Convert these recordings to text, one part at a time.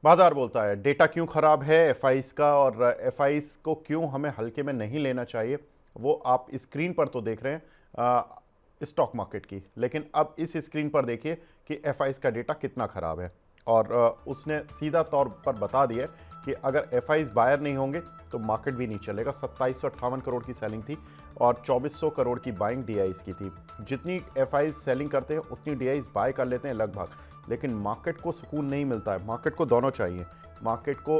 बाजार बोलता है डेटा क्यों खराब है एफआईस का, और एफआईस को क्यों हमें हल्के में नहीं लेना चाहिए। वो आप स्क्रीन पर तो देख रहे हैं स्टॉक मार्केट की, लेकिन अब इस स्क्रीन पर देखिए कि एफआईस का डेटा कितना खराब है। और उसने सीधा तौर पर बता दिया कि अगर एफआईस बायर नहीं होंगे तो मार्केट भी नहीं चलेगा। 2758 करोड़ की सेलिंग थी और 2400 करोड़ की बाइंग डीआईस की थी। जितनी एफआईस सेलिंग करते हैं उतनी डीआईस बाय कर लेते हैं लगभग, लेकिन मार्केट को सुकून नहीं मिलता है। मार्केट को दोनों चाहिए। मार्केट को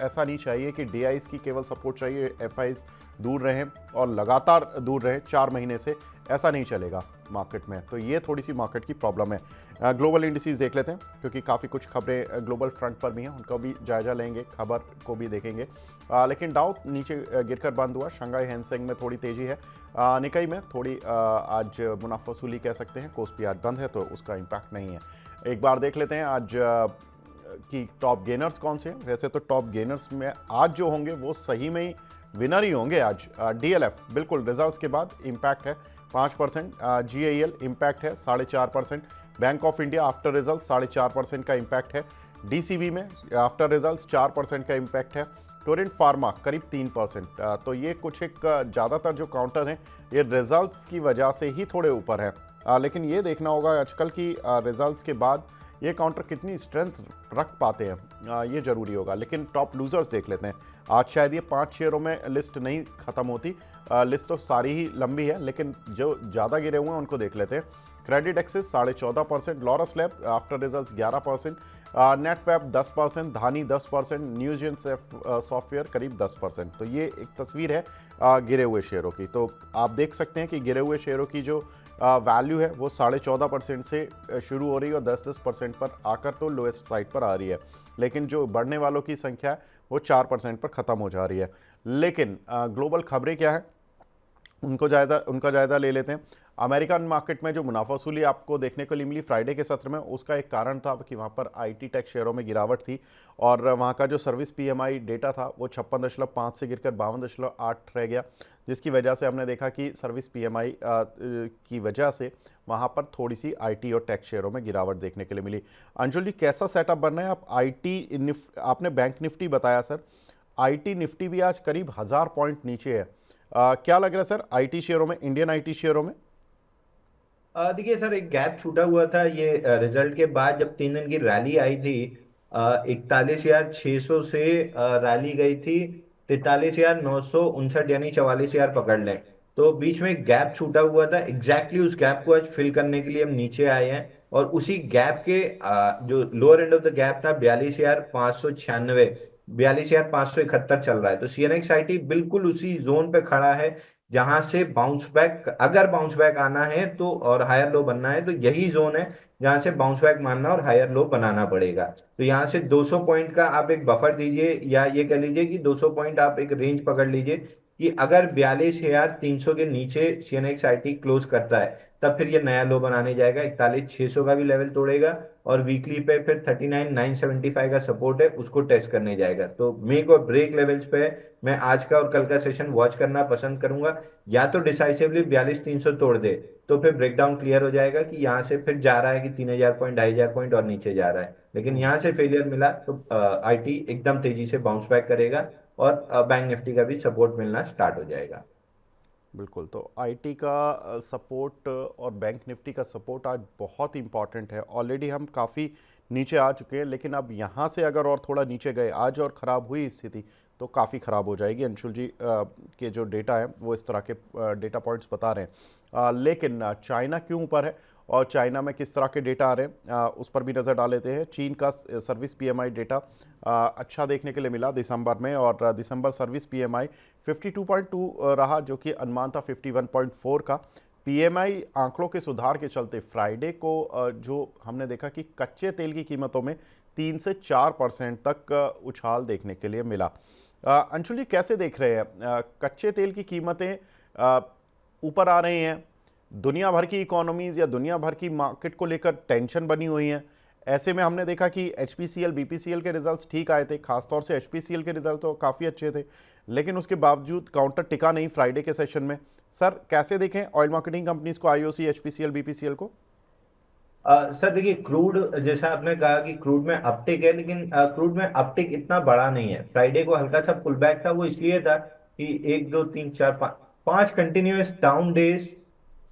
ऐसा नहीं चाहिए कि डीआईस की केवल सपोर्ट चाहिए, एफआईस दूर रहें और लगातार दूर रहें 4 महीने से, ऐसा नहीं चलेगा मार्केट में। तो ये थोड़ी सी मार्केट की प्रॉब्लम है। ग्लोबल इंडिसेस देख लेते हैं क्योंकि काफ़ी कुछ खबरें ग्लोबल फ्रंट पर भी हैं, उनका भी जायजा लेंगे, खबर को भी देखेंगे। लेकिन डाउ नीचे गिरकर बंद हुआ। शंघाई हैंगसेंग में थोड़ी तेजी है। निकाई में थोड़ी आज मुनाफा वसूली कह सकते हैं। कोस्पी आज बंद है तो उसका इम्पैक्ट नहीं है। एक बार देख लेते हैं आज कि टॉप गेनर्स कौन से हैं। वैसे तो टॉप गेनर्स में आज जो होंगे वो सही में ही विनर ही होंगे आज। डीएलएफ बिल्कुल रिजल्ट्स के बाद इम्पैक्ट है 5%। जीएईएल इम्पैक्ट है 4.5%। Bank of India after result 4.5% का इम्पैक्ट है। डीसीबी में आफ्टर रिजल्ट्स 4% का इम्पैक्ट है। टोरेंट फार्मा करीब 3%। तो ये कुछ एक ज़्यादातर जो काउंटर हैं ये रिजल्ट्स की वजह से ही थोड़े ऊपर है। लेकिन ये देखना होगा आजकल की रिजल्ट्स के बाद ये काउंटर कितनी स्ट्रेंथ रख पाते हैं, ये ज़रूरी होगा। लेकिन टॉप लूजर्स देख लेते हैं। आज शायद ये 5 शेयरों में लिस्ट नहीं ख़त्म होती। लिस्ट तो सारी ही लंबी है, लेकिन जो ज़्यादा गिरे हुए हैं उनको देख लेते हैं। Credit axis 14.5%, Laurus lab after results 11%, Netweb 10%, धानी 10%, न्यूजेन सॉफ्टवेयर करीब 10%। तो ये एक तस्वीर है गिरे हुए शेयरों की। तो आप देख सकते हैं कि गिरे हुए शेयरों की जो वैल्यू है वो 14.5% से शुरू हो रही है और 10% पर आकर तो लोएस्ट साइड पर आ रही है। लेकिन जो बढ़ने वालों की संख्या है वो 4% पर ख़त्म हो जा रही है। लेकिन ग्लोबल खबरें क्या है उनका जायजा ले लेते हैं। अमेरिकन मार्केट में जो मुनाफा वसूली आपको देखने को मिली फ्राइडे के सत्र में, उसका एक कारण था कि वहाँ पर आईटी टेक शेयरों में गिरावट थी और वहाँ का जो सर्विस पीएमआई डेटा था वो 56.5 से गिरकर 52.8 रह गया, जिसकी वजह से हमने देखा कि सर्विस पीएमआई की वजह से वहाँ पर थोड़ी सी आईटी और टेक शेयरों में गिरावट देखने के लिए मिली। अंशुल जी, कैसा सेटअप बन रहा है? आप आपने बैंक निफ्टी बताया सर, आईटी निफ्टी भी आज करीब 1000 पॉइंट नीचे है। क्या लग रहा है सर आईटी शेयरों में, इंडियन आईटी शेयरों में? देखिए सर, एक गैप छूटा हुआ था ये रिजल्ट के बाद जब 3 दिन की रैली आई थी। 41,600 से रैली गई थी 43,959, यानी 44,000 पकड़ लें। तो बीच में एक गैप छूटा हुआ था, एग्जैक्टली उस गैप को आज फिल करने के लिए हम नीचे आए हैं। और उसी गैप के जो lower end of the gap था 42,596, 42,571 चल रहा है। तो सीएनएक्स आईटी बिल्कुल उसी जोन पे खड़ा है जहां से बाउंस बैक, अगर बाउंस बैक आना है तो और हायर लो बनना है तो यही जोन है जहां से बाउंस बैक मानना और हायर लो बनाना पड़ेगा। तो यहाँ से 200 पॉइंट का आप एक बफर दीजिए, या ये कह लीजिए कि 200 पॉइंट आप एक रेंज पकड़ लीजिए कि अगर 42,300 के नीचे सीएनएक्स आईटी क्लोज करता है तब फिर ये नया लो बनाने जाएगा, 41,600 का भी लेवल तोड़ेगा और वीकली पे फिर 39,975 का सपोर्ट है उसको टेस्ट करने जाएगा। तो मेक और ब्रेक लेवल्स पे मैं आज का और कल का सेशन वॉच करना पसंद करूंगा। या तो डिसाइसिवली 42,300 तोड़ दे तो फिर ब्रेकडाउन क्लियर हो जाएगा कि यहाँ से फिर जा रहा है कि 3,000 पॉइंट 2,500 पॉइंट और नीचे जा रहा है। लेकिन यहाँ से फेलियर मिला तो आईटी एकदम तेजी से बाउंस बैक करेगा और बैंक निफ्टी का भी सपोर्ट मिलना स्टार्ट हो जाएगा। बिल्कुल। तो आईटी का सपोर्ट और बैंक निफ्टी का सपोर्ट आज बहुत इंपॉर्टेंट है। ऑलरेडी हम काफ़ी नीचे आ चुके हैं, लेकिन अब यहाँ से अगर और थोड़ा नीचे गए आज और ख़राब हुई स्थिति तो काफ़ी ख़राब हो जाएगी। अंशुल जी के जो डेटा है वो इस तरह के डेटा पॉइंट्स बता रहे हैं। लेकिन चाइना क्यों ऊपर है और चाइना में किस तरह के डेटा आ रहे हैं उस पर भी नज़र डाल लेते हैं। चीन का सर्विस पीएमआई डेटा अच्छा देखने के लिए मिला दिसंबर में, और दिसंबर सर्विस पीएमआई 52.2 रहा, जो कि अनुमान था 51.4 का। पीएमआई आंकड़ों के सुधार के चलते फ्राइडे को जो हमने देखा कि कच्चे तेल की कीमतों में 3 से 4% तक उछाल देखने के लिए मिला। अंशुल जी, कैसे देख रहे हैं कच्चे तेल की कीमतें ऊपर आ रही हैं? दुनिया भर की इकोनॉमीज़ या दुनिया भर की मार्केट को लेकर टेंशन बनी हुई है। ऐसे में हमने देखा कि एचपीसीएल बीपीसीएल के रिजल्ट्स ठीक आए थे, खासतौर से एचपीसीएल के रिजल्ट तो काफ़ी अच्छे थे, लेकिन उसके बावजूद काउंटर टिका नहीं फ्राइडे के सेशन में। सर कैसे देखें ऑयल मार्केटिंग कंपनीज को, आईओसी, एचपीसीएल, बीपीसीएल को? सर देखिए, क्रूड जैसा आपने कहा कि क्रूड में अपटिक है, लेकिन क्रूड में अपटिक इतना बड़ा नहीं है। फ्राइडे को हल्का सा पुल बैक था, वो इसलिए था कि एक दो तीन चार पांच कंटिन्यूअस डाउन डेज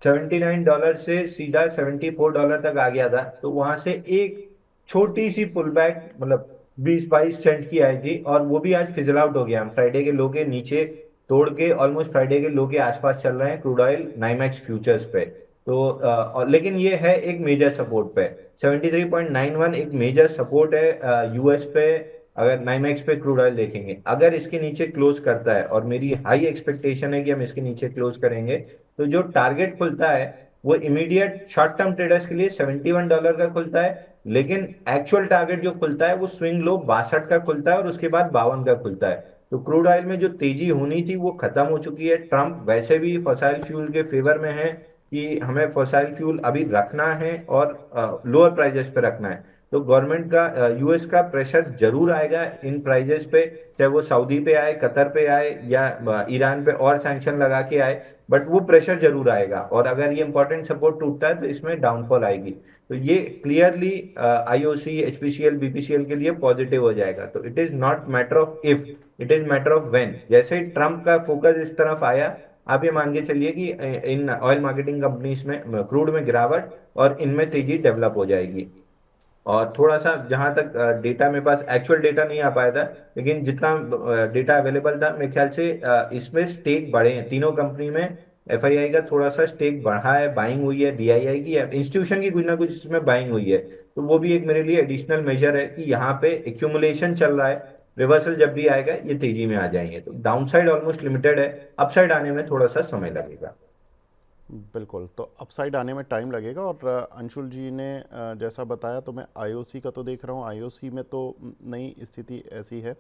$79 से सीधा $74 तक आ गया था। तो वहां से एक छोटी सी पुल बैक, मतलब 20-22 सेंट की आई थी, और वो भी आज फिजल आउट हो गया। हम फ्राइडे के लो के नीचे तोड़ के ऑलमोस्ट फ्राइडे के लो के आसपास चल रहे हैं क्रूड ऑयल नाइमैक्स फ्यूचर्स पे। तो लेकिन ये है एक मेजर सपोर्ट पे। 73.91 एक मेजर सपोर्ट है यूएस पे। अगर नाइमैक्स पे क्रूड ऑयल देखेंगे, अगर इसके नीचे क्लोज करता है, और मेरी हाई एक्सपेक्टेशन है कि हम इसके नीचे क्लोज करेंगे, तो जो टारगेट खुलता है वो इमीडिएट शॉर्ट टर्म ट्रेडर्स के लिए $71 का खुलता है। लेकिन एक्चुअल टारगेट जो खुलता है वो स्विंग लो 62 का खुलता है, और उसके बाद 52 का खुलता है। तो क्रूड ऑयल में जो तेजी होनी थी वो खत्म हो चुकी है। ट्रम्प वैसे भी फॉसिल फ्यूल के फेवर में है कि हमें फॉसिल फ्यूल अभी रखना है, और लोअर प्राइजेस पे रखना है। तो गवर्नमेंट का, यूएस का प्रेशर जरूर आएगा इन प्राइजेस पे, चाहे वो सऊदी पे आए, कतर पे आए, या ईरान पे और सैंक्शन लगा के आए। बट वो प्रेशर जरूर आएगा, और अगर ये इंपॉर्टेंट सपोर्ट टूटता है तो इसमें डाउनफॉल आएगी। तो ये क्लियरली आईओसी, एचपीसीएल, बीपीसीएल के लिए पॉजिटिव हो जाएगा। तो it is not matter of if, it is matter of when. जैसे ही ट्रम्प का फोकस इस तरफ आया, आप ये मान के चलिए कि इन ऑयल मार्केटिंग कंपनीज में क्रूड में गिरावट, और इनमें तेजी डेवलप हो जाएगी। और थोड़ा सा जहां तक डेटा, मेरे पास एक्चुअल डेटा नहीं आ पाया था, लेकिन जितना डेटा अवेलेबल था, मेरे ख्याल से इसमें स्टेक बढ़े हैं तीनों कंपनी में। एफआईआई का थोड़ा सा स्टेक बढ़ा है, बाइंग हुई है, डीआईआई की, इंस्टीट्यूशन की कुछ ना कुछ इसमें बाइंग हुई है। तो वो भी एक मेरे लिए एडिशनल मेजर है कि यहाँ पे एक्यूमुलेशन चल रहा है। रिवर्सल जब भी आएगा ये तेजी में आ जाएंगे। तो डाउनसाइड ऑलमोस्ट लिमिटेड है, अपसाइड आने में थोड़ा सा समय लगेगा। बिल्कुल, तो अपसाइड आने में टाइम लगेगा। और अंशुल जी ने जैसा बताया, तो मैं आईओसी का तो देख रहा हूँ, आईओसी में तो नई स्थिति ऐसी है।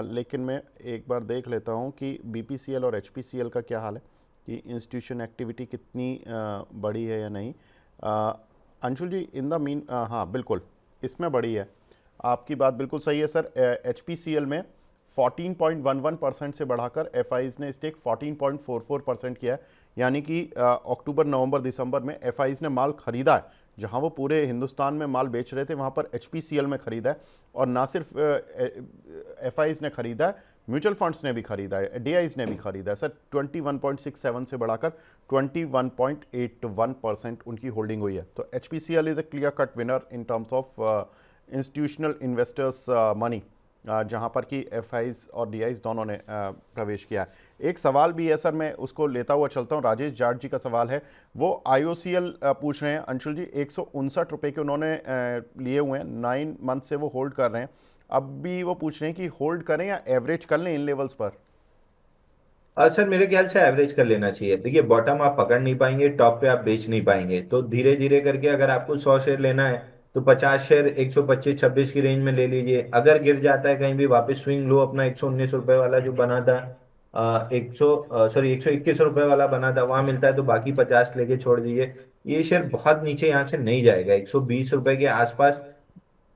लेकिन मैं एक बार देख लेता हूँ कि बीपीसीएल और एचपीसीएल का क्या हाल है, कि इंस्टीट्यूशन एक्टिविटी कितनी बड़ी है या नहीं। अ, अंशुल जी, इन द मीन, हाँ बिल्कुल, इसमें बड़ी है। आपकी बात बिल्कुल सही है सर। एचपीसीएल में 14.11% से बढ़ाकर एफआईज ने स्टेक 14.44% किया है। यानी कि अक्टूबर, नवंबर, दिसंबर में एफआईज ने माल खरीदा है। जहां वो पूरे हिंदुस्तान में माल बेच रहे थे, वहां पर एचपीसीएल में खरीदा है। और ना सिर्फ एफआईज ने खरीदा है, म्यूचुअल फंड्स ने भी खरीदा है, डीआईज ने भी खरीदा है सर। 21.67 से बढ़ाकर 21.81% उनकी होल्डिंग हुई है। तो HPCL is a clear cut winner in terms of institutional investors money, जहां पर कि एफआईज और डीआईज दोनों ने प्रवेश किया है। एक सवाल भी है सर, मैं उसको लेता हुआ चलता हूं। राजेश जाट जी का सवाल है, वो आईओसीएल पूछ रहे हैं। अंशुल जी, 159 रुपये के उन्होंने लिए हुए हैं, 9 मंथ से वो होल्ड कर रहे हैं। अब भी वो पूछ रहे हैं कि होल्ड करें या एवरेज कर लें इन लेवल्स पर। सर मेरे ख्याल से एवरेज कर लेना चाहिए। देखिए, बॉटम आप पकड़ नहीं पाएंगे, टॉप पे आप बेच नहीं पाएंगे। तो धीरे धीरे करके अगर आपको 100 शेयर लेना है, तो 50 शेयर 125-26 की रेंज में ले लीजिए। अगर गिर जाता है कहीं भी वापस, स्विंग लो अपना 119 रुपए वाला जो बना था, 121 रुपए वाला बना था, वहां मिलता है, तो बाकी 50 लेके छोड़ दीजिए। ये शेयर बहुत नीचे यहाँ से नहीं जाएगा। 120 रुपए के आसपास,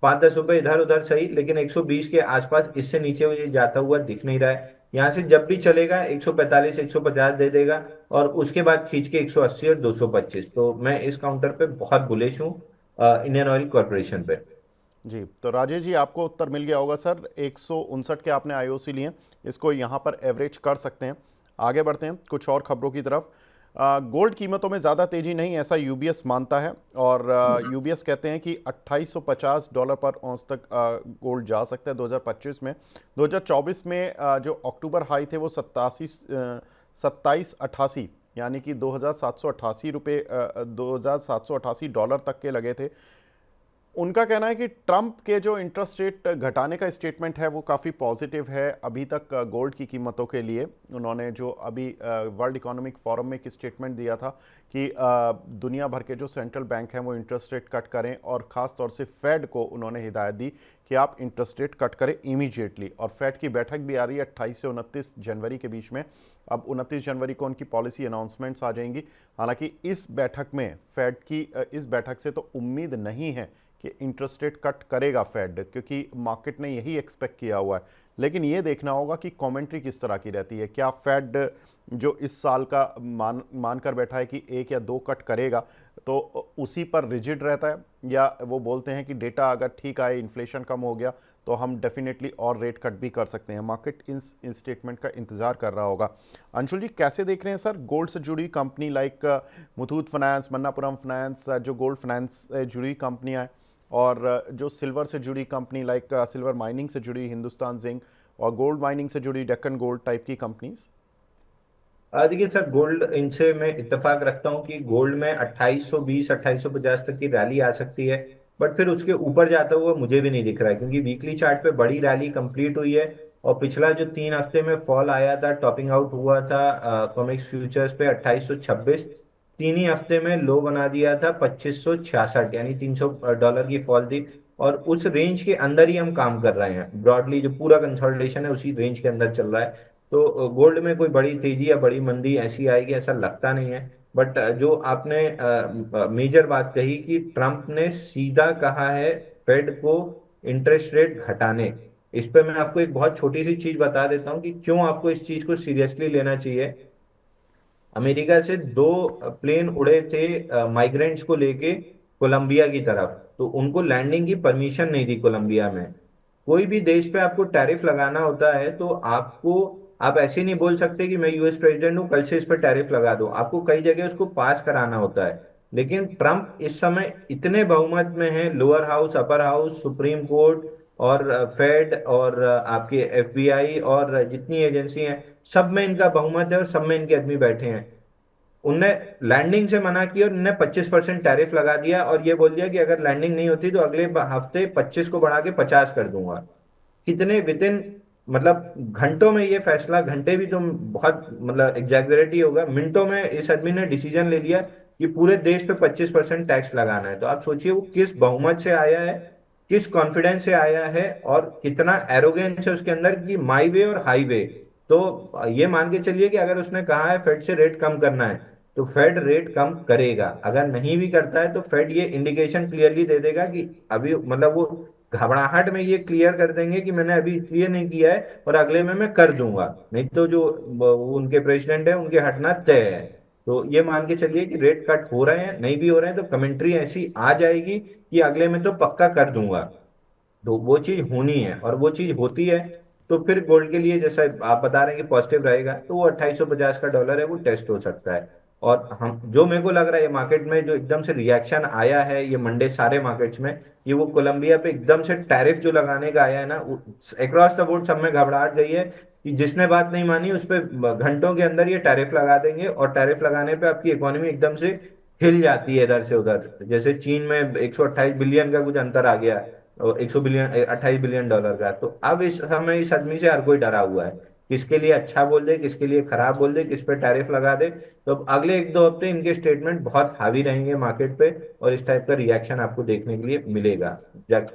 5-10 रुपए इधर उधर सही, लेकिन 120 के आसपास, इससे नीचे मुझे जाता हुआ दिख नहीं रहा है। यहाँ से जब भी चलेगा 145 150 दे देगा, और उसके बाद खींच के 180 और 225। तो मैं इस काउंटर पे बहुत बुलिश हूँ, इंडियन ऑयल कॉर्पोरेशन पे। जी, तो राजेश जी, आपको उत्तर मिल गया होगा सर। 159 के आपने आईओसी लिए, इसको यहाँ पर एवरेज कर सकते हैं। आगे बढ़ते हैं कुछ और खबरों की तरफ। गोल्ड कीमतों में ज़्यादा तेज़ी नहीं, ऐसा यूबीएस मानता है। और यूबीएस कहते हैं कि $2850 पर औंस तक गोल्ड जा सकता है 2025 में। 2024 में जो अक्टूबर हाई थे वो 2788, यानी कि 2788 डॉलर तक के लगे थे। उनका कहना है कि ट्रंप के जो इंटरेस्ट रेट घटाने का स्टेटमेंट है वो काफ़ी पॉजिटिव है अभी तक गोल्ड की कीमतों के लिए। उन्होंने जो अभी वर्ल्ड इकोनॉमिक फोरम में एक स्टेटमेंट दिया था कि दुनिया भर के जो सेंट्रल बैंक हैं वो इंटरेस्ट रेट कट करें, और ख़ास तौर से फेड को उन्होंने हिदायत दी कि आप इंटरेस्ट रेट कट करें इमीडिएटली। और फेड की बैठक भी आ रही है 28 से 29 जनवरी के बीच में। अब 29 जनवरी को उनकी पॉलिसी अनाउंसमेंट्स आ जाएंगी। हालांकि इस बैठक में फेड की इस बैठक से तो उम्मीद नहीं है कि इंटरेस्ट रेट कट करेगा फेड, क्योंकि मार्केट ने यही एक्सपेक्ट किया हुआ है। लेकिन ये देखना होगा कि कमेंट्री किस तरह की रहती है। क्या फेड जो इस साल का मान कर बैठा है कि 1 या 2 कट करेगा, तो उसी पर रिजिड रहता है, या वो बोलते हैं कि डेटा अगर ठीक आए, इन्फ्लेशन कम हो गया, तो हम डेफिनेटली और रेट कट भी कर सकते हैं। मार्केट इन स्टेटमेंट का इंतजार कर रहा होगा। अंशुल जी, कैसे देख रहे हैं सर गोल्ड से जुड़ी company like Muthoot finance, Manappuram finance, जो गोल्ड फाइनेंस से जुड़ी कंपनियां हैं, और जो सिल्वर से जुड़ी कंपनी लाइक सिल्वर माइनिंग से जुड़ी हिंदुस्तान जिंक, और गोल्ड माइनिंग से जुड़ी डेक्कन गोल्ड टाइप की कंपनीज? देखिए सर, गोल्ड इनसे मैं इत्तेफाक रखता हूँ कि गोल्ड में 2820 2850 तक की रैली आ सकती है। बट फिर उसके ऊपर जाता हुआ मुझे भी नहीं दिख रहा है, क्योंकि वीकली चार्ट पे बड़ी रैली कंप्लीट हुई है। और पिछला जो 3 हफ्ते में फॉल आया था, टॉपिंग आउट हुआ था कॉमिक्स फ्यूचर्स पे 2826, 3 ही हफ्ते में लो बना दिया था 2566, यानी $300 की फॉल थी। और उस रेंज के अंदर ही हम काम कर रहे हैं ब्रॉडली, जो पूरा कंसोलिडेशन है उसी रेंज के अंदर चल रहा है। तो गोल्ड में कोई बड़ी तेजी या बड़ी मंदी ऐसी आएगी ऐसा लगता नहीं है। बट जो आपने मेजर बात कही कि ट्रम्प ने सीधा कहा है फेड को इंटरेस्ट रेट घटाने, इस पे मैं आपको एक बहुत छोटी सी चीज बता देता हूँ कि क्यों आपको इस चीज को सीरियसली लेना चाहिए। अमेरिका से 2 प्लेन उड़े थे माइग्रेंट्स को लेके कोलंबिया की तरफ, तो उनको लैंडिंग की परमिशन नहीं थी कोलंबिया में। कोई भी देश पे आपको टैरिफ लगाना होता है तो आप ऐसे नहीं बोल सकते कि मैं यूएस प्रेसिडेंट हूँ कल से इस पर टैरिफ लगा दो, आपको कई जगह उसको पास कराना होता है। लेकिन ट्रम्प इस समय इतने बहुमत में है, lower house, upper house, supreme court और फेड और आपके एफबीआई और जितनी एजेंसी हैं, सब में इनका बहुमत है और सब में इनके आदमी बैठे हैं। उनने लैंडिंग से मना किया और उन्होंने 25% टैरिफ लगा दिया और ये बोल दिया कि अगर लैंडिंग नहीं होती तो अगले हफ्ते 25 को बढ़ा के 50 कर दूंगा। कितने विद इन, मतलब घंटों में ये फैसला, घंटे भी तो बहुत मतलब एग्जैगरेट ही होगा, मिनटों में इस आदमी ने डिसीजन ले लिया कि पूरे देश पे 25% टैक्स लगाना है। तो आप सोचिए वो किस बहुमत से आया है, किस कॉन्फिडेंस से आया है और कितना एरोगेंस है उसके अंदर कि माई वे और हाईवे। तो ये मान के चलिए कि अगर उसने कहा है फेड से रेट कम करना है तो फेड रेट कम करेगा। अगर नहीं भी करता है तो फेड ये इंडिकेशन क्लियरली दे देगा कि अभी, मतलब वो घबराहट में ये क्लियर कर देंगे कि मैंने अभी इसलिए नहीं किया है और अगले में मैं कर दूंगा, नहीं तो जो वो उनके प्रेसिडेंट है उनके हटना तय है। तो ये मान के चलिए कि रेट कट हो रहे हैं, नहीं भी हो रहे हैं तो कमेंट्री ऐसी आ जाएगी कि अगले में तो पक्का कर दूंगा। तो वो चीज होनी है और वो चीज होती है तो फिर गोल्ड के लिए जैसा आप बता रहे हैं कि पॉजिटिव रहेगा, तो वो 2850 का डॉलर है वो टेस्ट हो सकता है। और हम, जो मेरे को लग रहा है ये मार्केट में जो एकदम से रिएक्शन आया है ये मंडे सारे मार्केट्स में, ये वो कोलंबिया पे एकदम से टैरिफ जो लगाने का आया है ना, अक्रॉस द बोर्ड सब में घबराहट गई है कि जिसने बात नहीं मानी उस पर घंटों के अंदर ये टैरिफ लगा देंगे और टैरिफ लगाने पे आपकी इकोनॉमी एकदम से हिल जाती है इधर से उधर। जैसे चीन में 128 बिलियन का कुछ अंतर आ गया और 100 बिलियन, 28 बिलियन डॉलर का। तो अब इस समय इस आदमी से हर कोई डरा हुआ है, किसके लिए अच्छा बोल दे, किसके लिए खराब बोल दे, किस पे टैरिफ लगा दे। तो अब अगले 1-2 हफ्ते इनके स्टेटमेंट बहुत हावी रहेंगे मार्केट पे और इस टाइप का रिएक्शन आपको देखने के लिए मिलेगा।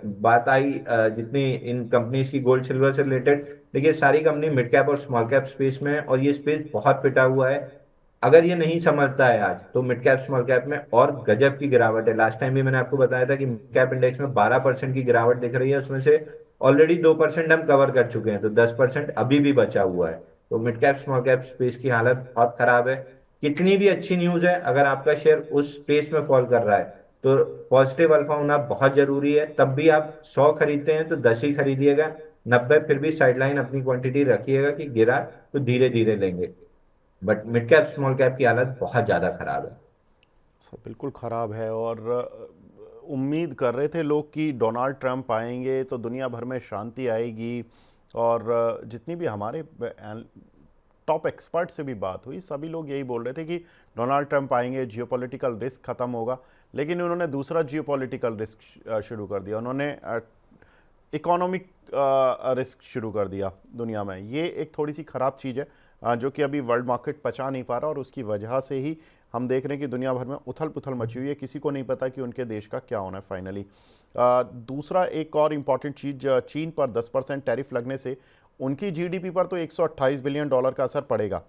बात आई जितनी इन कंपनीज की गोल्ड सिल्वर से रिलेटेड, देखिए सारी कंपनी मिड कैप और स्मॉल कैप स्पेस में है और ये स्पेस बहुत पिटा हुआ है। अगर ये नहीं समझता है आज तो मिड कैप स्मॉल कैप में और गजब की गिरावट है। लास्ट टाइम भी मैंने आपको बताया था कि मिड कैप इंडेक्स में 12% की गिरावट दिख रही है, उसमें से ऑलरेडी 2% हम कवर कर चुके हैं, तो 10% अभी भी बचा हुआ है। तो mid cap small cap space की हालत बहुत खराब है। कितनी भी अच्छी न्यूज है, अगर आपका शेयर उस स्पेस में फॉल कर रहा है तो पॉजिटिव अल्फा होना बहुत जरूरी है। तब भी आप 100 खरीदते हैं तो 10 ही खरीदिएगा, 90 फिर भी साइडलाइन अपनी क्वांटिटी रखिएगा कि गिरा तो धीरे धीरे लेंगे। But mid cap small cap की हालत बहुत ज्यादा खराब है। सर बिल्कुल ख़राब है। और उम्मीद कर रहे थे लोग कि डोनाल्ड ट्रंप आएंगे तो दुनिया भर में शांति आएगी, और जितनी भी हमारे टॉप एक्सपर्ट से भी बात हुई, सभी लोग यही बोल रहे थे कि डोनाल्ड ट्रंप आएंगे, जियोपॉलिटिकल रिस्क ख़त्म होगा। लेकिन उन्होंने दूसरा जियोपॉलिटिकल रिस्क शुरू कर दिया, उन्होंने इकोनॉमिक रिस्क शुरू कर दिया दुनिया में। ये एक थोड़ी सी ख़राब चीज़ है जो कि अभी वर्ल्ड मार्केट पचा नहीं पा रहा, और उसकी वजह से ही हम देख रहे हैं कि दुनिया भर में उथल पुथल मची हुई है। किसी को नहीं पता कि उनके देश का क्या होना है फाइनली। दूसरा एक और इम्पॉर्टेंट चीज़, चीन पर 10% टैरिफ लगने से उनकी जीडीपी पर तो $128 बिलियन का असर पड़ेगा,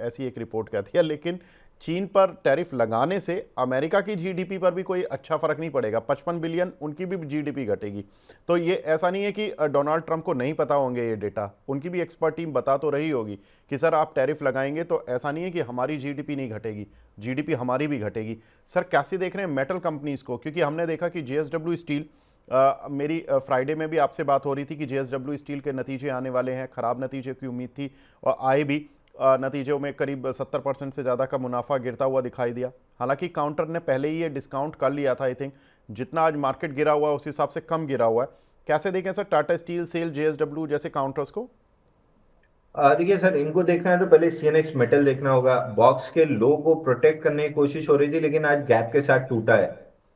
ऐसी एक रिपोर्ट कहती है। लेकिन चीन पर टैरिफ लगाने से अमेरिका की जीडीपी पर भी कोई अच्छा फर्क नहीं पड़ेगा, 55 बिलियन उनकी भी जीडीपी घटेगी। तो ये ऐसा नहीं है कि डोनाल्ड ट्रंप को नहीं पता होंगे ये डेटा, उनकी भी एक्सपर्ट टीम बता तो रही होगी कि सर आप टैरिफ लगाएंगे तो ऐसा नहीं है कि हमारी जीडीपी नहीं घटेगी, जीडीपी हमारी भी घटेगी। सर कैसे देख रहे हैं मेटल कंपनीज को, क्योंकि हमने देखा कि जेएसडब्ल्यू स्टील, मेरी फ्राइडे में भी आपसे बात हो रही थी कि जेएसडब्ल्यू स्टील के नतीजे आने वाले हैं, खराब नतीजे की उम्मीद थी और आए भी। नतीजों में करीब 70% से ज़्यादा का मुनाफा गिरता हुआ दिखाई दिया। हालांकि काउंटर ने पहले ही ये डिस्काउंट कर लिया था, आई थिंक जितना आज मार्केट गिरा हुआ है उस हिसाब से कम गिरा हुआ है। कैसे देखें सर टाटा स्टील, सेल, जेएसडब्ल्यू जैसे काउंटर्स को? देखिए सर, इनको देखना है तो पहले सीएनएक्स मेटल देखना होगा। बॉक्स के लो को प्रोटेक्ट करने की कोशिश हो रही थी, लेकिन आज गैप के साथ टूटा है।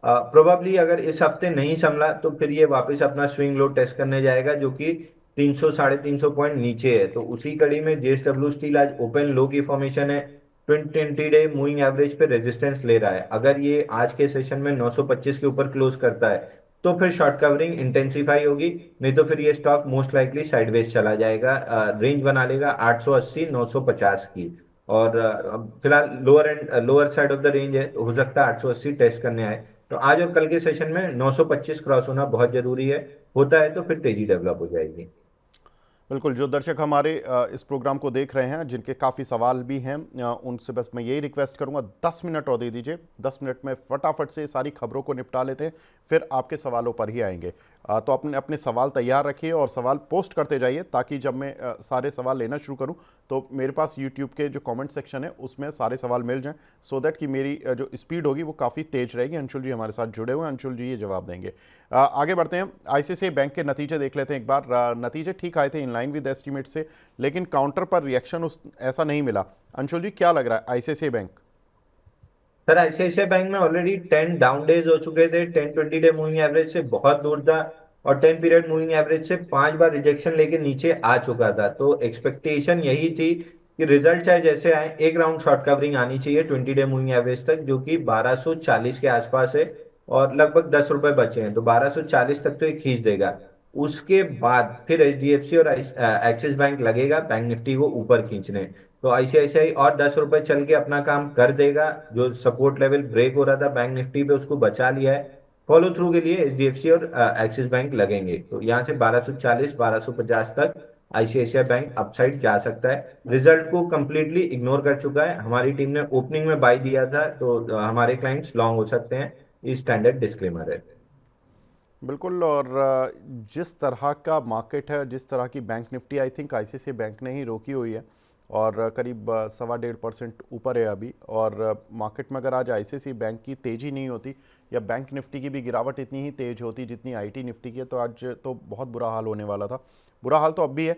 प्रोबेबली अगर इस हफ्ते नहीं संभला तो फिर ये वापस अपना स्विंग लो टेस्ट करने जाएगा, जो कि 300 350 पॉइंट नीचे है। तो उसी कड़ी में जेएसडब्ल्यू स्टील आज ओपन लो की फॉर्मेशन है, 20 डे मूविंग एवरेज पे रेजिस्टेंस ले रहा है। अगर ये आज के सेशन में 925 के ऊपर क्लोज करता है तो फिर शॉर्ट कवरिंग इंटेंसिफाई होगी, नहीं तो फिर ये स्टॉक मोस्ट लाइकली साइडवेज चला जाएगा। रेंज बना लेगा 880 950 की। और फिलहाल lower and lower side of the range है, तो हो सकता है 880 टेस्ट करने आए। तो आज और कल के सेशन में 925 क्रॉस होना बहुत जरूरी है। होता है तो फिर तेजी डेवलप हो जाएगी। बिल्कुल, जो दर्शक हमारे इस प्रोग्राम को देख रहे हैं जिनके काफ़ी सवाल भी हैं, उनसे बस मैं यही रिक्वेस्ट करूंगा 10 मिनट और दे दीजिए। 10 मिनट में फटाफट से सारी खबरों को निपटा लेते हैं, फिर आपके सवालों पर ही आएंगे। तो अपने अपने सवाल तैयार रखिए और सवाल पोस्ट करते जाइए, ताकि जब मैं सारे सवाल लेना शुरू करूं तो मेरे पास यूट्यूब के जो कमेंट सेक्शन है उसमें सारे सवाल मिल जाएं, सो दैट कि मेरी जो स्पीड होगी वो काफ़ी तेज रहेगी। अंशुल जी हमारे साथ जुड़े हुए हैं, अंशुल जी ये जवाब देंगे। आगे बढ़ते हैं, आईसीआईसीआई बैंक के नतीजे देख लेते हैं एक बार। नतीजे ठीक आए थे, इन लाइन विद एस्टीमेट से, लेकिन काउंटर पर रिएक्शन उस ऐसा नहीं मिला। अंशुल जी क्या लग रहा है ICICI bank? Sir, ICICI bank में ऑलरेडी 10 डाउन डेज हो चुके थे। 10 20 डे मूविंग एवरेज से बहुत दूर था, और 10 पीरियड मूविंग एवरेज से 5 बार रिजेक्शन लेके नीचे आ चुका था। तो एक्सपेक्टेशन यही थी कि रिजल्ट चाहे जैसे आए, एक राउंड शॉर्ट कवरिंग आनी चाहिए 20 डे मूविंग एवरेज तक, जो कि 1240 के आसपास है। और लगभग 10 रुपए बचे हैं, तो 1240 तक तो ये खींच देगा। उसके बाद फिर एचडीएफसी और एक्सिस बैंक लगेगा बैंक निफ्टी को ऊपर खींचने। तो आईसीआईसीआई और 10 रुपए चल के अपना काम कर देगा। जो सपोर्ट लेवल ब्रेक हो रहा था बैंक निफ्टी पे, उसको बचा लिया है। फॉलो थ्रू के लिए एचडीएफसी और एक्सिस बैंक लगेंगे, तो यहाँ से 1240 1250 तक आईसीआईसीआई बैंक अपसाइड जा सकता है। रिजल्ट को कंप्लीटली इग्नोर कर चुका है। हमारी टीम ने ओपनिंग में बाय दिया था, तो हमारे क्लाइंट्स लॉन्ग हो सकते हैं। ये स्टैंडर्ड डिस्क्लेमर है। बिल्कुल। और जिस तरह का मार्केट है, जिस तरह की bank Nifty, I think ICICI bank ने ही रोकी हुई है, और करीब 1.25% ऊपर है अभी। और मार्केट में अगर आज आईसीआईसीआई बैंक की तेज़ी नहीं होती, या बैंक निफ्टी की भी गिरावट इतनी ही तेज़ होती जितनी आईटी निफ्टी की है, तो आज तो बहुत बुरा हाल होने वाला था। बुरा हाल तो अब भी है।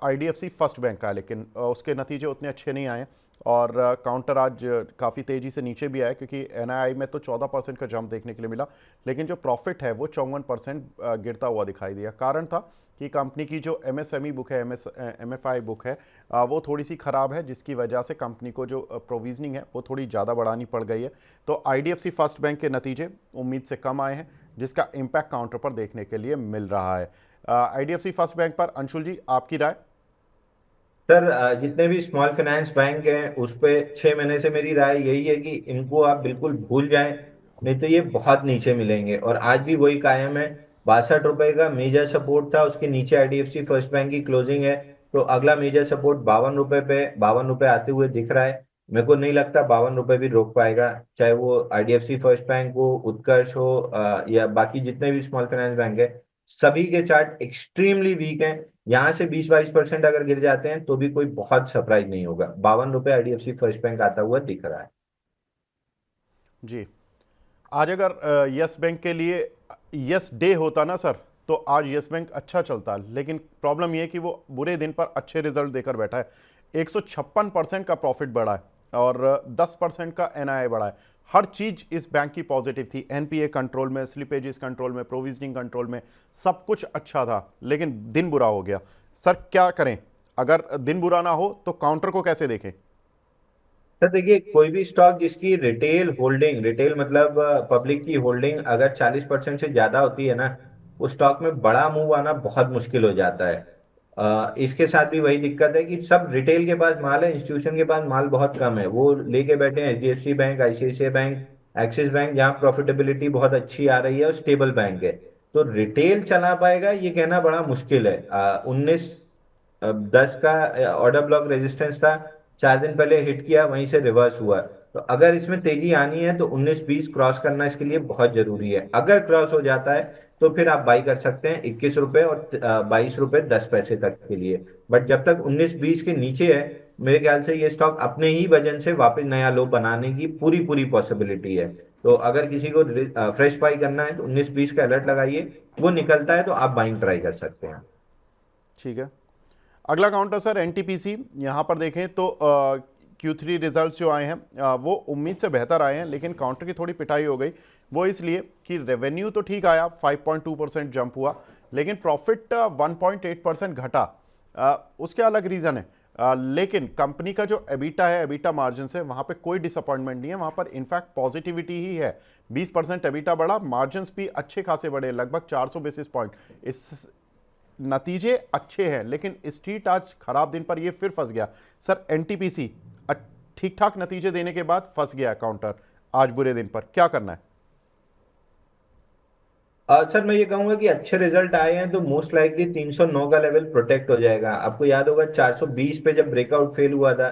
आईडीएफसी फर्स्ट बैंक का है, लेकिन उसके नतीजे उतने अच्छे नहीं आए, और काउंटर आज काफ़ी तेज़ी से नीचे भी आया, क्योंकि एनआईआई में तो 14% का जंप देखने के लिए मिला, लेकिन जो प्रॉफिट है वो 54% गिरता हुआ दिखाई दिया। कारण था कि कंपनी की जो एमएसएमई बुक है, एमएफआई बुक है, वो थोड़ी सी ख़राब है, जिसकी वजह से कंपनी को जो प्रोविजनिंग है वो थोड़ी ज़्यादा बढ़ानी पड़ गई है। तो आईडीएफसी फर्स्ट बैंक के नतीजे उम्मीद से कम आए हैं, जिसका इम्पैक्ट काउंटर पर देखने के लिए मिल रहा है। आईडीएफसी फर्स्ट बैंक पर अंशुल जी आपकी राय? सर, जितने भी स्मॉल फाइनेंस बैंक हैं उस पे 6 महीने से मेरी राय यही है कि इनको आप बिल्कुल भूल जाएं, नहीं तो ये बहुत नीचे मिलेंगे। और आज भी वही कायम है। 62 रुपए का मेजर सपोर्ट था, उसके नीचे आईडीएफसी फर्स्ट बैंक की क्लोजिंग है। तो अगला मेजर सपोर्ट 52 रुपए पे, 52 रुपए आते हुए दिख रहा है। मेरे को नहीं लगता 52 रुपए भी रोक पाएगा, चाहे वो आईडीएफसी फर्स्ट बैंक हो, उत्कर्ष हो, या बाकी जितने भी स्मॉल फाइनेंस बैंक है। सभी के चार्ट एक्सट्रीमली वीक हैं। यहाँ से 20 22% अगर गिर जाते हैं तो भी कोई बहुत सरप्राइज नहीं होगा। 52 रुपए आईडीएफसी फर्स्ट बैंक आता हुआ दिख रहा है। जी, आज अगर यस बैंक के लिए यस डे होता ना सर, तो आज यस बैंक अच्छा चलता, लेकिन प्रॉब्लम यह है कि वो बुरे दिन पर अच्छे रिजल्ट देकर बैठा है। 156% का प्रॉफिट बढ़ा है, और 10% का एनआईआई बढ़ा है। हर चीज इस बैंक की पॉजिटिव थी, एनपीए कंट्रोल में, स्लिपेजेस कंट्रोल में, प्रोविजनिंग कंट्रोल में, सब कुछ अच्छा था, लेकिन दिन बुरा हो गया। सर क्या करें? अगर दिन बुरा ना हो तो काउंटर को कैसे देखें? सर देखिए, कोई भी स्टॉक जिसकी रिटेल होल्डिंग, रिटेल मतलब पब्लिक की होल्डिंग अगर 40% से ज्यादा होती है ना, उस स्टॉक में बड़ा मूव आना बहुत मुश्किल हो जाता है। इसके साथ भी वही दिक्कत है कि सब रिटेल के पास माल है, इंस्टीट्यूशन के पास माल बहुत कम है। वो लेके बैठे हैं HDFC bank, ICICI bank, axis bank, जहाँ प्रॉफिटेबिलिटी बहुत अच्छी आ रही है और स्टेबल बैंक है। तो रिटेल चला पाएगा ये कहना बड़ा मुश्किल है। 1910 का ऑर्डर ब्लॉक रेजिस्टेंस था, 4 दिन पहले हिट किया, वहीं से रिवर्स हुआ। तो अगर इसमें तेजी आनी है तो 19-20 क्रॉस करना इसके लिए बहुत जरूरी है। अगर क्रॉस हो जाता है तो फिर आप बाई कर सकते हैं 21 रुपए और 22 रुपए 10 पैसे तक के लिए। बट जब तक 19-20 के नीचे है, मेरे ख्याल से ये स्टॉक अपने ही वजन से वापस नया लो बनाने की पूरी पूरी पॉसिबिलिटी है। तो अगर किसी को फ्रेश बाई करना है तो 19-20 का अलर्ट लगाइए, वो निकलता है तो आप बाइंग ट्राई कर सकते हैं। ठीक है। अगला काउंटर सर एनटीपीसी। यहाँ पर देखें तो Q3 रिजल्ट्स जो आए हैं वो उम्मीद से बेहतर आए हैं, लेकिन काउंटर की थोड़ी पिटाई हो गई। वो इसलिए कि रेवेन्यू तो ठीक आया, 5.2% जंप हुआ, लेकिन प्रॉफिट 1.8% घटा। उसके अलग रीज़न है। लेकिन कंपनी का जो एबिटा है, एबिटा मार्जिन से वहाँ पे कोई डिसअपॉइंटमेंट नहीं है, वहाँ पर इनफैक्ट पॉजिटिविटी ही है। 20% एबिटा बढ़ा, मार्जिन भी अच्छे खासे बढ़े, लगभग 400 बेसिस पॉइंट। इस नतीजे अच्छे हैं, लेकिन स्ट्रीट आज खराब दिन पर ये फिर फंस गया। सर एनटीपीसी ठीक ठाक नतीजे देने के बाद फंस गया काउंटर आज बुरे दिन पर, क्या करना है? सर मैं ये कहूंगा कि अच्छे रिजल्ट आए हैं तो मोस्ट लाइकली 309 का लेवल प्रोटेक्ट हो जाएगा। आपको याद होगा 420 पे जब ब्रेकआउट फेल हुआ था,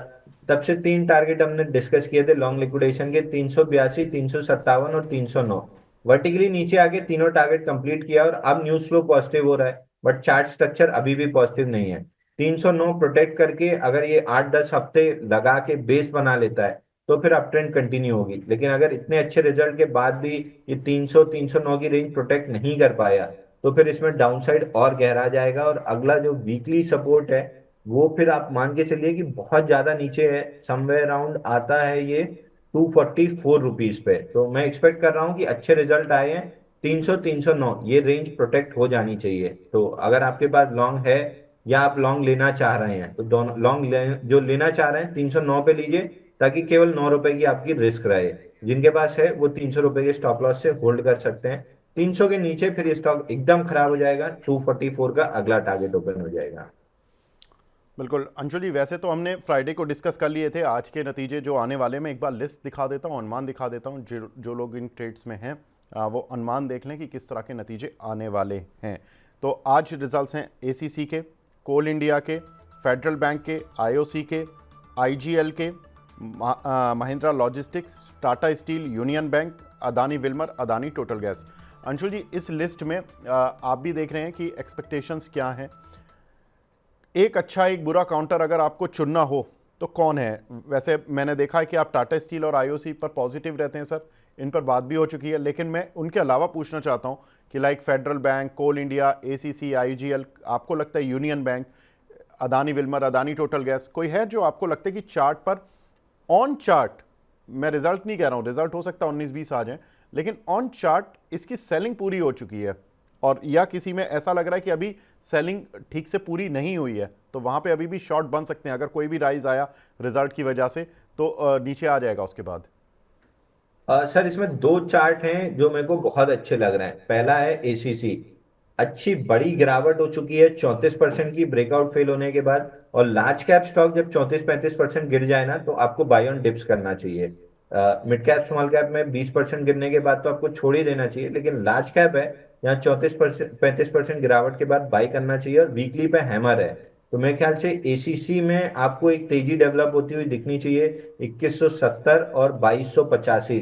तब से 3 टारगेट हमने डिस्कस किए थे लॉन्ग लिक्विडेशन के, 382, 357 और 309। वर्टिकली नीचे आके तीनों टारगेट कंप्लीट किया और अब न्यूज फ्लो पॉजिटिव हो रहा है, बट चार्ट स्ट्रक्चर अभी भी पॉजिटिव नहीं है। 309 प्रोटेक्ट करके अगर ये 8-10 हफ्ते लगा के बेस बना लेता है तो फिर अप ट्रेंड कंटिन्यू होगी। लेकिन अगर इतने अच्छे रिजल्ट के बाद भी ये 300-309 की रेंज प्रोटेक्ट नहीं कर पाया तो फिर इसमें डाउनसाइड और गहरा जाएगा। और अगला जो वीकली सपोर्ट है वो फिर आप मान के चलिए कि बहुत ज्यादा नीचे है, समवेयर अराउंड आता है ये 244 रुपीज पे। तो मैं एक्सपेक्ट कर रहा हूँ कि अच्छे रिजल्ट आए हैं, 300-309 ये रेंज प्रोटेक्ट हो जानी चाहिए। तो अगर आपके पास लॉन्ग है या आप लॉन्ग लेना चाह रहे हैं तो दोनों लॉन्ग जो लेना चाह रहे हैं 309 पे लीजिए, ताकि केवल 9 रुपए की आपकी रिस्क रहे। जिनके पास है वो 300 रुपए के स्टॉप लॉस से होल्ड कर सकते हैं। 300 के नीचे फिर ये स्टॉक एकदम खराब हो जाएगा, 244 का अगला टारगेट ओपन हो जाएगा। बिल्कुल अंशुल जी, वैसे तो हमने फ्राइडे को डिस्कस कर लिए थे आज के नतीजे जो आने वाले में। एक बार लिस्ट दिखा देता हूँ, अनुमान दिखा देता हूँ, जो लोग इन ट्रेड्स में हैं वो अनुमान देख लें कि किस तरह के नतीजे आने वाले हैं। तो आज रिजल्ट्स हैं एसीसी के, कोल इंडिया के, फेडरल बैंक के, आईओसी के, आईजीएल के, महिंद्रा लॉजिस्टिक्स, टाटा स्टील, यूनियन बैंक, अदानी विल्मर, अदानी टोटल गैस। अंशुल जी, इस लिस्ट में आप भी देख रहे हैं कि एक्सपेक्टेशंस क्या हैं। एक अच्छा एक बुरा काउंटर अगर आपको चुनना हो तो कौन है? वैसे मैंने देखा है कि आप टाटा स्टील और आईओसी पर पॉजिटिव रहते हैं सर, इन पर बात भी हो चुकी है, लेकिन मैं उनके अलावा पूछना चाहता हूं कि लाइक फेडरल बैंक, कोल इंडिया, एसीसी, आईजीएल, आपको लगता है यूनियन बैंक, अदानी विल्मर, अदानी टोटल गैस, कोई है जो आपको लगता है कि चार्ट पर, ऑन चार्ट, मैं रिजल्ट नहीं कह रहा हूं, रिजल्ट हो सकता है 19-20 आ जाए, लेकिन ऑन चार्ट इसकी सेलिंग पूरी हो चुकी है, और या किसी में ऐसा लग रहा है कि अभी सेलिंग ठीक से पूरी नहीं हुई है, तो वहां पे अभी भी शॉर्ट बन सकते हैं? अगर कोई भी राइज आया रिजल्ट की वजह से तो नीचे आ जाएगा उसके बाद। सर इसमें दो चार्ट हैं जो मेरे को बहुत अच्छे लग रहे हैं। पहला है एसीसी, अच्छी बड़ी गिरावट हो चुकी है 34% की ब्रेकआउट फेल होने के बाद। और लार्ज कैप स्टॉक जब 34-35% गिर जाए ना तो आपको बाय ऑन डिप्स करना चाहिए। मिड कैप स्मॉल कैप में 20% गिरने के बाद तो आपको छोड़ ही देना चाहिए, लेकिन लार्ज कैप है यहाँ 34%-35% गिरावट के बाद बाई करना चाहिए, और वीकली पे हैमर है। तो मेरे ख्याल से एसीसी में आपको एक तेजी डेवलप होती हुई दिखनी चाहिए, 2170 और 2285,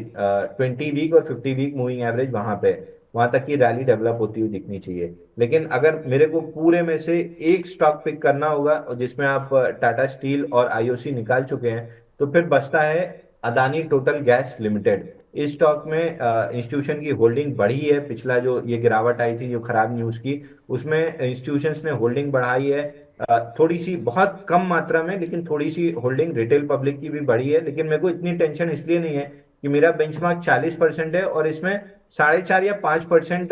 20 वीक और 50 वीक मूविंग एवरेज वहां पे, वहां तक की रैली डेवलप होती हुई दिखनी चाहिए। लेकिन अगर मेरे को पूरे में से एक स्टॉक पिक करना होगा और जिसमें आप टाटा स्टील और आईओसी निकाल चुके हैं, तो फिर बचता है अदानी टोटल गैस लिमिटेड। इस स्टॉक में इंस्टीट्यूशन की होल्डिंग बढ़ी है। पिछला जो ये गिरावट आई थी जो खराब न्यूज की, उसमें इंस्टीट्यूशंस ने होल्डिंग बढ़ाई है, थोड़ी सी, बहुत कम मात्रा में, लेकिन थोड़ी सी होल्डिंग रिटेल पब्लिक की भी बढ़ी है। लेकिन मेरे को इतनी टेंशन इसलिए नहीं है कि मेरा बेंचमार्क 40% है और इसमें 4.5 या 5%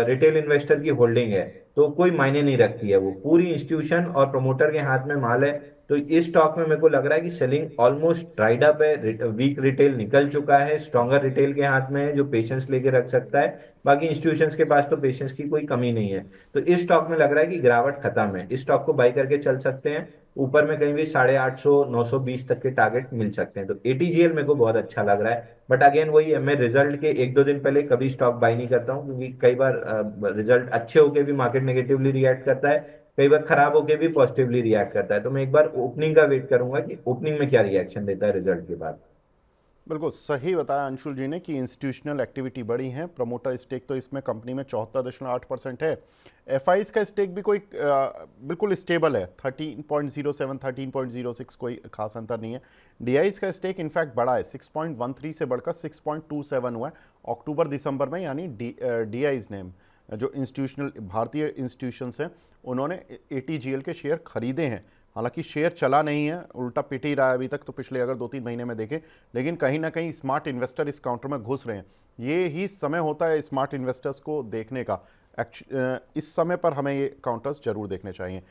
रिटेल इन्वेस्टर की होल्डिंग है, तो कोई मायने नहीं रखती है, वो पूरी इंस्टीट्यूशन और प्रमोटर के हाथ में माल है। तो इस स्टॉक में मेरे को लग रहा है कि सेलिंग ऑलमोस्ट ड्राइड अप है, वीक रिटेल निकल चुका है, स्ट्रॉन्गर रिटेल के हाथ में है जो पेशेंस लेके रख सकता है। बाकी इंस्टीट्यूशंस के पास तो पेशेंस की कोई कमी नहीं है। तो इस स्टॉक में लग रहा है कि गिरावट खत्म है, इस स्टॉक को बाई करके चल सकते हैं। ऊपर में कहीं भी 850 920 तक के टारगेट मिल सकते हैं। तो एटीजीएल मेरे को बहुत अच्छा लग रहा है, बट अगेन वही है, मैं रिजल्ट के एक दो दिन पहले कभी स्टॉक बाई नहीं करता हूँ, क्योंकि कई बार रिजल्ट अच्छे होके भी मार्केट नेगेटिवली रिएक्ट करता है, कई बार खराब होके भी पॉजिटिवली रिएक्ट करता है। तो मैं एक बार ओपनिंग का वेट करूंगा कि ओपनिंग में क्या रिएक्शन देता है रिजल्ट के बाद। बिल्कुल सही बताया अंशुल जी ने कि इंस्टीट्यूशनल एक्टिविटी बढ़ी है। प्रमोटर स्टेक तो इसमें कंपनी में 74.8% है। एफआईज का स्टेक भी कोई बिल्कुल स्टेबल है, 13.07 13.06, कोई खास अंतर नहीं है। डीआईज का स्टेक इनफैक्ट बढ़ा है, 6.13 से बढ़कर 6.27 हुआ है अक्टूबर दिसंबर में। यानी डीआईज ने, जो इंस्टीट्यूशनल भारतीय इंस्टीट्यूशंस हैं, उन्होंने एटीजीएल के शेयर खरीदे हैं। हालांकि शेयर चला नहीं है, उल्टा पिट ही रहा है अभी तक, तो पिछले अगर 2-3 महीने में देखें, लेकिन कहीं ना कहीं स्मार्ट इन्वेस्टर इस काउंटर में घुस रहे हैं। ये ही समय होता है स्मार्ट इन्वेस्टर्स को देखने का। इस समय पर हमें ये काउंटर्स जरूर देखने चाहिए।